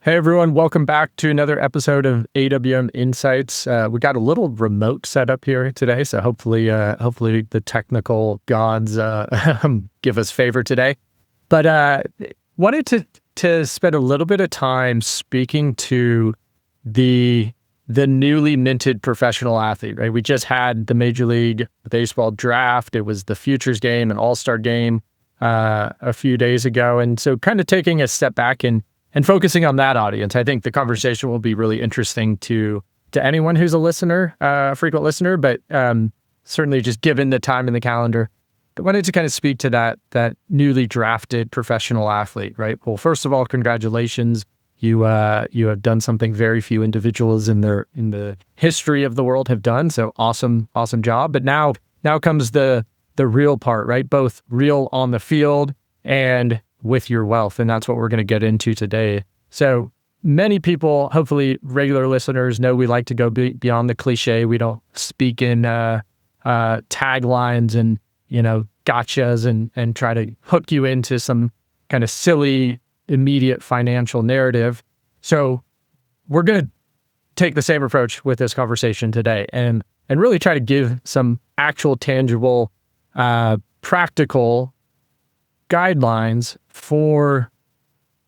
Hey everyone, welcome back to another episode of AWM Insights. We got a little remote setup here today, so hopefully the technical gods give us favor today. But wanted to spend a little bit of time speaking to the newly minted professional athlete. Right, we just had the Major League Baseball draft. It was the Futures game, an All-Star game a few days ago, and so kind of taking a step back and focusing on that audience. I think the conversation will be really interesting to anyone who's a listener, a frequent listener, but certainly just given the time in the calendar. I wanted to kind of speak to that newly drafted professional athlete, right? Well, first of all, congratulations. You have done something very few individuals in the history of the world have done. So awesome job. But now comes the real part, right? Both real on the field and with your wealth. And that's what we're going to get into today. So many people, hopefully regular listeners, know we like to go beyond the cliche. We don't speak in taglines and, gotchas and try to hook you into some kind of silly, immediate financial narrative. So we're going to take the same approach with this conversation today and really try to give some actual, tangible, practical guidelines for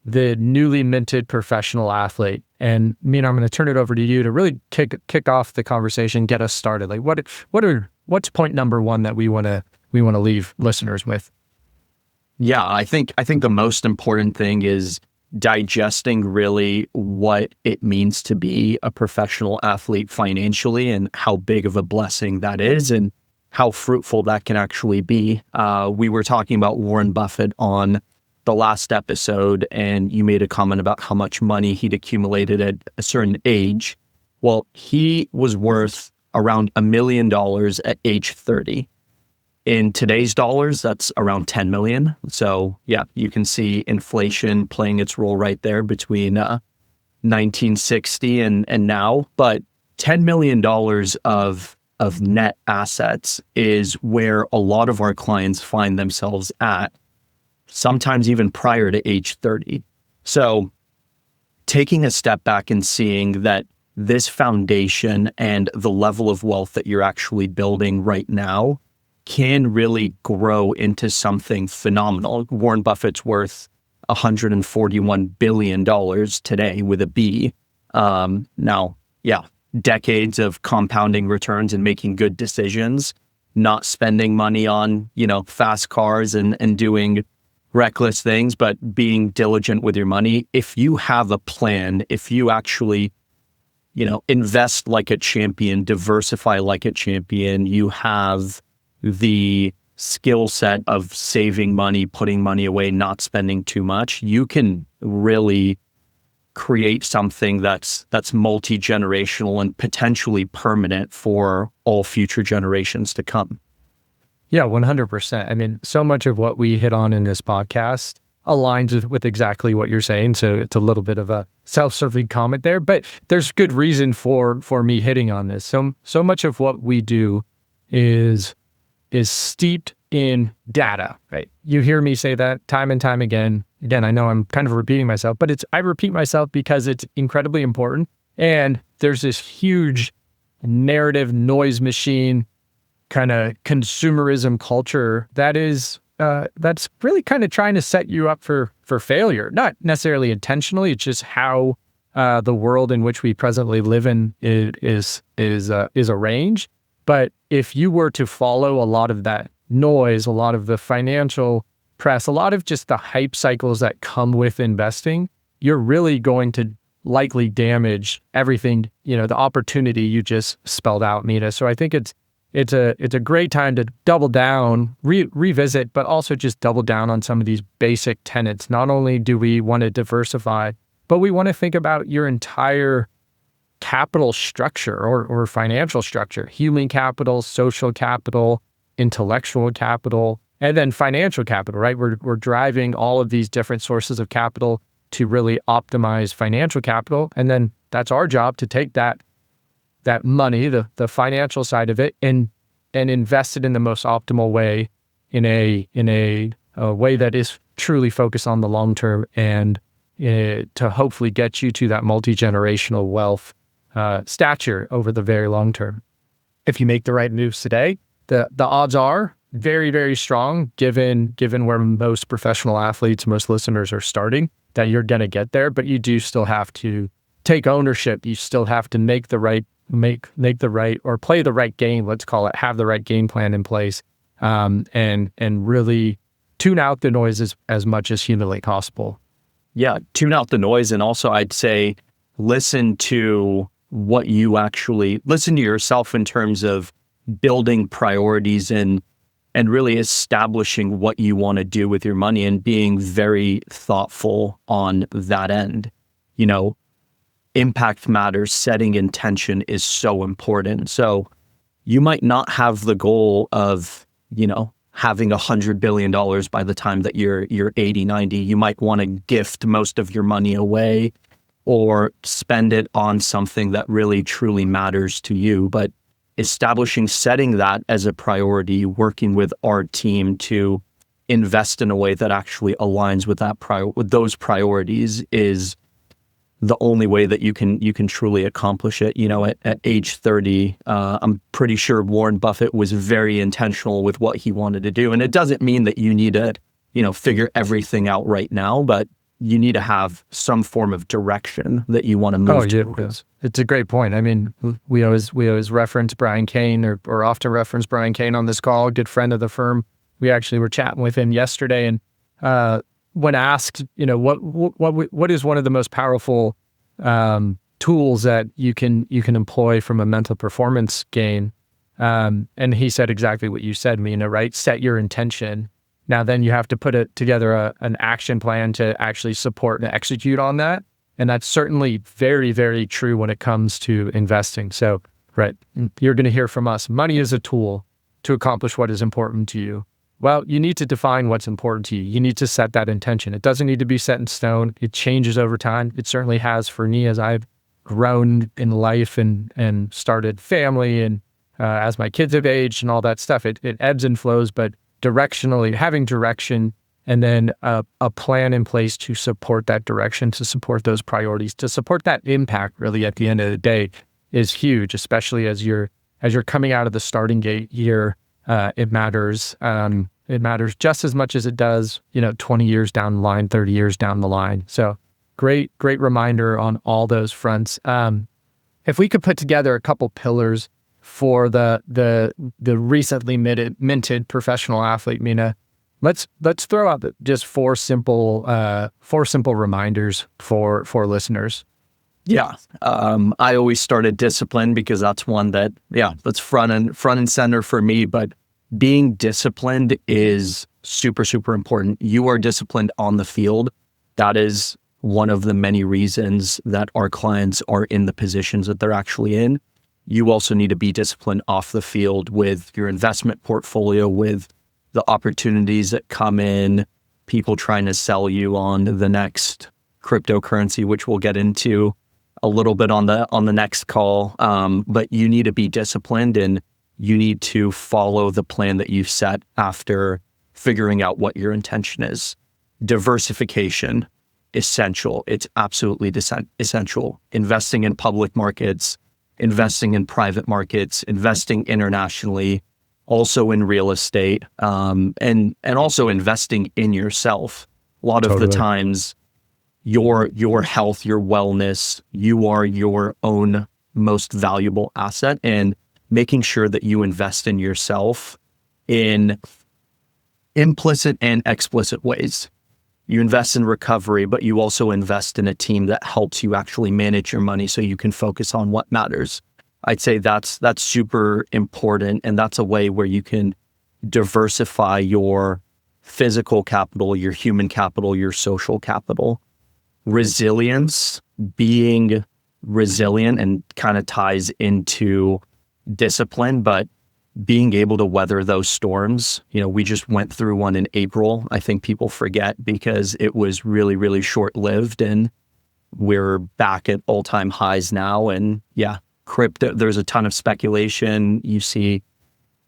the newly minted professional athlete. And Mena, I'm going to turn it over to you to really kick off the conversation, get us started. Like what's point number one that we want to leave listeners with? Yeah, I think the most important thing is digesting really what it means to be a professional athlete financially and how big of a blessing that is and how fruitful that can actually be. We were talking about Warren Buffett on the last episode, and you made a comment about how much money he'd accumulated at a certain age. Well, he was worth around $1 million at age 30. In today's dollars, that's around 10 million. So yeah, you can see inflation playing its role right there between 1960 and now. But $10 million of net assets is where a lot of our clients find themselves at, sometimes even prior to age 30. So taking a step back and seeing that this foundation and the level of wealth that you're actually building right now can really grow into something phenomenal. Warren Buffett's worth $141 billion today with a B. Now, yeah, decades of compounding returns and making good decisions, not spending money on, fast cars and doing reckless things, but being diligent with your money. If you have a plan, if you actually, invest like a champion, diversify like a champion, you have the skill set of saving money, putting money away, not spending too much, you can really create something that's multi-generational and potentially permanent for all future generations to come. Yeah, 100%. I mean, so much of what we hit on in this podcast aligns with exactly what you're saying. So it's a little bit of a self-serving comment there, but there's good reason for me hitting on this. So much of what we do is steeped in data, right? You hear me say that time and time again. Again, I know I'm kind of repeating myself, but I repeat myself because it's incredibly important. And there's this huge narrative noise machine kind of consumerism culture that's really kind of trying to set you up for failure. Not necessarily intentionally. It's just how the world in which we presently live in is arranged. But if you were to follow a lot of that noise, a lot of the financial press, a lot of just the hype cycles that come with investing, you're really going to likely damage everything, the opportunity you just spelled out, Mena. So I think it's a great time to double down, revisit, but also just double down on some of these basic tenets. Not only do we want to diversify, but we want to think about your entire capital structure or financial structure: human capital, social capital, intellectual capital, and then financial capital, right? We're driving all of these different sources of capital to really optimize financial capital. And then that's our job to take that money, the financial side of it, and invest it in the most optimal way, in a way that is truly focused on the long term and to hopefully get you to that multi-generational wealth stature over the very long term. If you make the right moves today, the odds are very, very strong, given where most professional athletes, most listeners are starting, that you're going to get there. But you do still have to take ownership. You still have to make the right or play the right game. Let's call it, have the right game plan in place, and really tune out the noise as much as humanly possible. Yeah, tune out the noise, and also I'd say listen to yourself in terms of building priorities and really establishing what you want to do with your money and being very thoughtful on that end. Impact matters. Setting intention is so important. So you might not have the goal of, having $100 billion by the time that you're 80, 90. You might want to gift most of your money away or spend it on something that really truly matters to you. But setting that as a priority, working with our team to invest in a way that actually aligns with with those priorities is the only way that you can truly accomplish it. At age 30, I'm pretty sure Warren Buffett was very intentional with what he wanted to do. And it doesn't mean that you need to, figure everything out right now, but you need to have some form of direction that you want to move towards. It's a great point. I mean, we always reference Brian Kane or often reference Brian Kane on this call, a good friend of the firm. We actually were chatting with him yesterday, and when asked, what is one of the most powerful tools that you can employ from a mental performance gain, and he said exactly what you said, Mena, right? Set your intention. Now, then you have to put together an action plan to actually support and execute on that. And that's certainly very, very true when it comes to investing. So, right, you're going to hear from us. Money is a tool to accomplish what is important to you. Well, you need to define what's important to you. You need to set that intention. It doesn't need to be set in stone. It changes over time. It certainly has for me as I've grown in life and started family, and as my kids have aged and all that stuff. It ebbs and flows, but directionally, having direction and then a plan in place to support that direction, to support those priorities, to support that impact really at the end of the day is huge, especially as you're coming out of the starting gate here. It matters. It matters just as much as it does, 20 years down the line, 30 years down the line. So great reminder on all those fronts. If we could put together a couple pillars for the recently minted professional athlete, Mena, let's throw out just four simple reminders for listeners. Yeah. I always start at discipline because that's one that's front and center for me. But being disciplined is super, super important. You are disciplined on the field. That is one of the many reasons that our clients are in the positions that they're actually in. You also need to be disciplined off the field with your investment portfolio, with the opportunities that come in, people trying to sell you on the next cryptocurrency, which we'll get into a little bit on the next call. But you need to be disciplined and you need to follow the plan that you've set after figuring out what your intention is. Diversification, essential. It's absolutely essential. Investing in public markets, investing in private markets, investing internationally, also in real estate, and also investing in yourself. A lot of the times, your health, your wellness, you are your own most valuable asset, and making sure that you invest in yourself in implicit and explicit ways. You invest in recovery, but you also invest in a team that helps you actually manage your money so you can focus on what matters. I'd say that's super important, and that's a way where you can diversify your physical capital, your human capital, your social capital. Resilience, being resilient, and kind of ties into discipline, but being able to weather those storms. We just went through one in April. I think people forget because it was really, really short-lived, and we're back at all-time highs now. And yeah, crypto, there's a ton of speculation. You see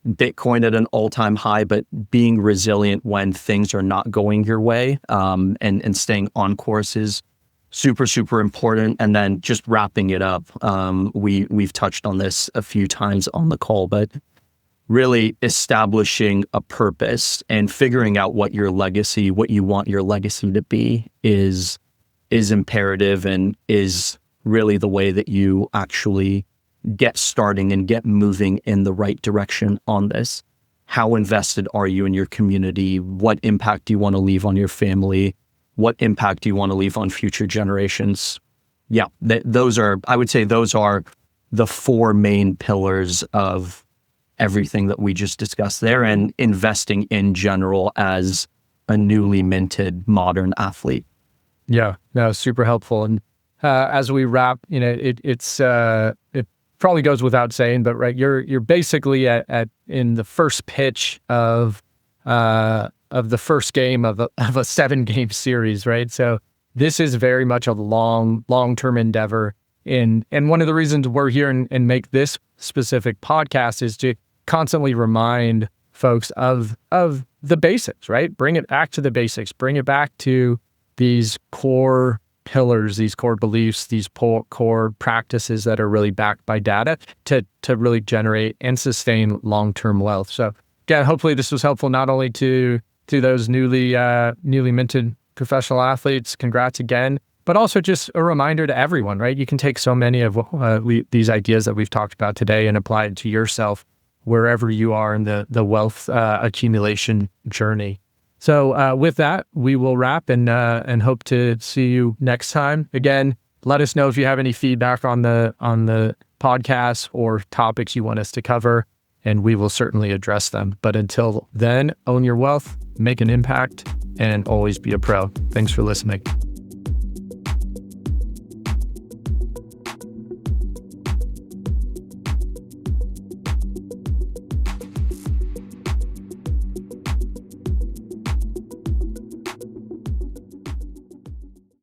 Bitcoin at an all-time high, but being resilient when things are not going your way, and staying on course is super, super important. And then just wrapping it up, we've touched on this a few times on the call, but really establishing a purpose and figuring out what your legacy, what you want your legacy to be is imperative and is really the way that you actually get starting and get moving in the right direction on this. How invested are you in your community? What impact do you want to leave on your family? What impact do you want to leave on future generations? Yeah, I would say those are the four main pillars of everything that we just discussed there, and investing in general as a newly minted modern athlete. Yeah, no, super helpful. And as we wrap, it probably goes without saying, but right, you're basically in the first pitch of the first game of a 7-game series, right? So this is very much a long-term endeavor. And one of the reasons we're here and make this specific podcast is to constantly remind folks of the basics, right? Bring it back to the basics, bring it back to these core pillars, these core beliefs, these core practices that are really backed by data to really generate and sustain long-term wealth. So again, hopefully this was helpful not only to those newly minted professional athletes, congrats again, but also just a reminder to everyone, right? You can take so many of these ideas that we've talked about today and apply it to yourself wherever you are in the wealth accumulation journey. So with that, we will wrap and hope to see you next time. Again, let us know if you have any feedback on the podcast or topics you want us to cover, and we will certainly address them. But until then, own your wealth, make an impact, and always be a pro. Thanks for listening.